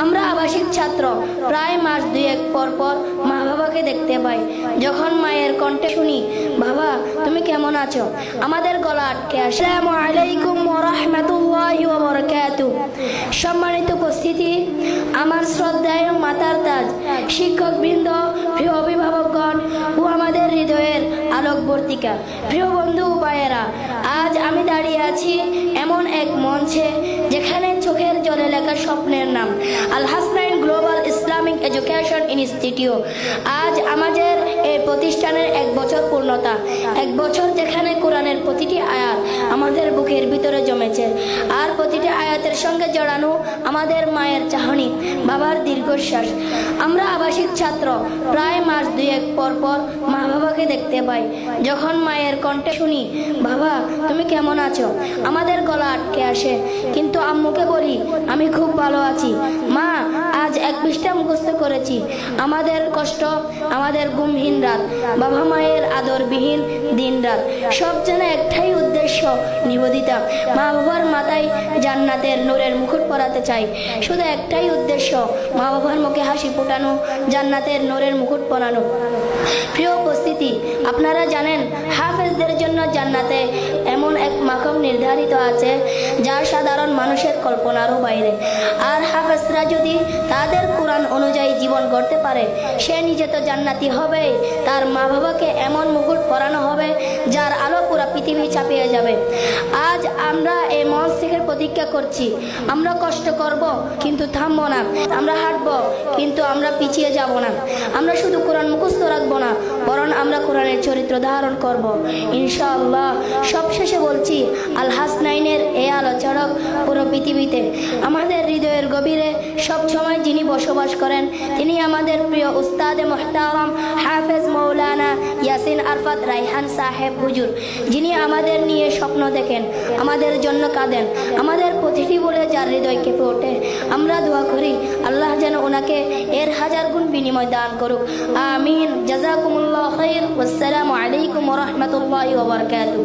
আমরা আবাসিক ছাত্র, প্রায় মাস দুয়েক পর পর মা বাবাকে দেখতে পাই। যখন মায়ের কণ্ঠে শুনি, বাবা তুমি কেমন আছো, আমাদের গলা আটকে আসে। আসসালামু আলাইকুম ওয়া রাহমাতুল্লাহি ওয়া বারাকাতুহু। সম্মানিত উপস্থিতি, আমার শ্রদ্ধায় মাতার তাজ, শিক্ষকবৃন্দ, প্রিয় অভিভাবকগণ ও আমাদের হৃদয়ের আলোকবর্তিকা, প্রিয় বন্ধু ও ভাইয়েরা, আজ আমি দাঁড়িয়ে আছি এমন এক মঞ্চে যেখানে চোখের জলে লেখা স্বপ্নের নাম Al Hasnain global Islamic education institute. আজ আমাদের এই প্রতিষ্ঠানের 1 বছর পূর্ণতা, 1 বছর যেখানে কোরআনের প্রতিটি আয়াত আমাদের বুকের ভিতরে জমেছে, আর প্রতিটি আয়াতের সঙ্গে জড়ানো আমাদের মায়ের চাহনি, বাবার দীর্ঘশ্বাস। আমরা আবাসিক ছাত্র, প্রায় মাস দুয়েক পর পর মা বাবাকে দেখতে পাই। যখন মায়ের কণ্ঠে শুনি, বাবা তুমি কেমন আছো, আমাদের গলা আটকে আসে। কিন্তু আম্মুকে বলি, আমি খুব ভালো আছি মা, আজ 1 পৃষ্ঠা মুখস্থ করেছি। আমাদের কষ্ট, আমাদের ঘুমহীন রাত, বাবা মায়ের আদরবিহীন দিন রাত, সব যেন একটাই উদ্দেশ্য, নিবেদিতা মা বাবার মাথায় জান্নাতের নূরের মুকুট পরাতে চাই। শুধু একটাই উদ্দেশ্য, মা বাবার মুখে হাসি ফোটানো, জান্নাতের নূরের মুকুট পরানো। প্রিয় উপস্থিতি, আপনারা জানেন হাফেজদের জন্য জান্নাতে এমন এক মাকাম নির্ধারিত আছে যা সাধারণ মানুষের কল্পনারও বাইরে। আর হাফেজরা যদি তাদের কোরআন অনুযায়ী জীবন গড়তে পারে, সে নিজে তো জান্নাতি হবে, তার মা বাবাকে এমন মুকুট পরানো হবে যার আলো পুরো পৃথিবী চাপিয়ে যাবে। আজ আমরা এই মঞ্চ থেকে প্রতিজ্ঞা করছি, আমরা কষ্ট করব কিন্তু থামবো না, আমরা হাঁটবো কিন্তু আমরা পিছিয়ে যাব না, আমরা শুধু কোরআন মুখস্থ রাখবো না, বরং আমরা কোরআনের চরিত্র ধারণ করব ইনশাআল্লাহ। সবশেষে বলছি, আল হাসনাইনের এই আলো চড়ক পুরো পৃথিবীতে। আমাদের হৃদয়ের গভীরে সবসময় যিনি বসবাস করেন, তিনি আমাদের প্রিয় উস্তাদে মুহতারাম হাফেজ মৌলানা ইয়াসিন আরফাত রায়হান সাহেব হুজুর, যিনি আমাদের নিয়ে স্বপ্ন দেখেন, আমাদের জন্য কাঁদেন, আমাদের প্রতিটি বলে যার হৃদয় কেঁপে ওঠে। আমরা দোয়া করি আল্লাহ যেন ওনাকে এর 1000 গুণ বিনিময় দান করুক, আমিন। জাযাকুমুল্লাহ খাইর। ওয়াসসালামু আলাইকুম ওয়া রাহমাতুল্লাহি ওয়া বারাকাতুহু।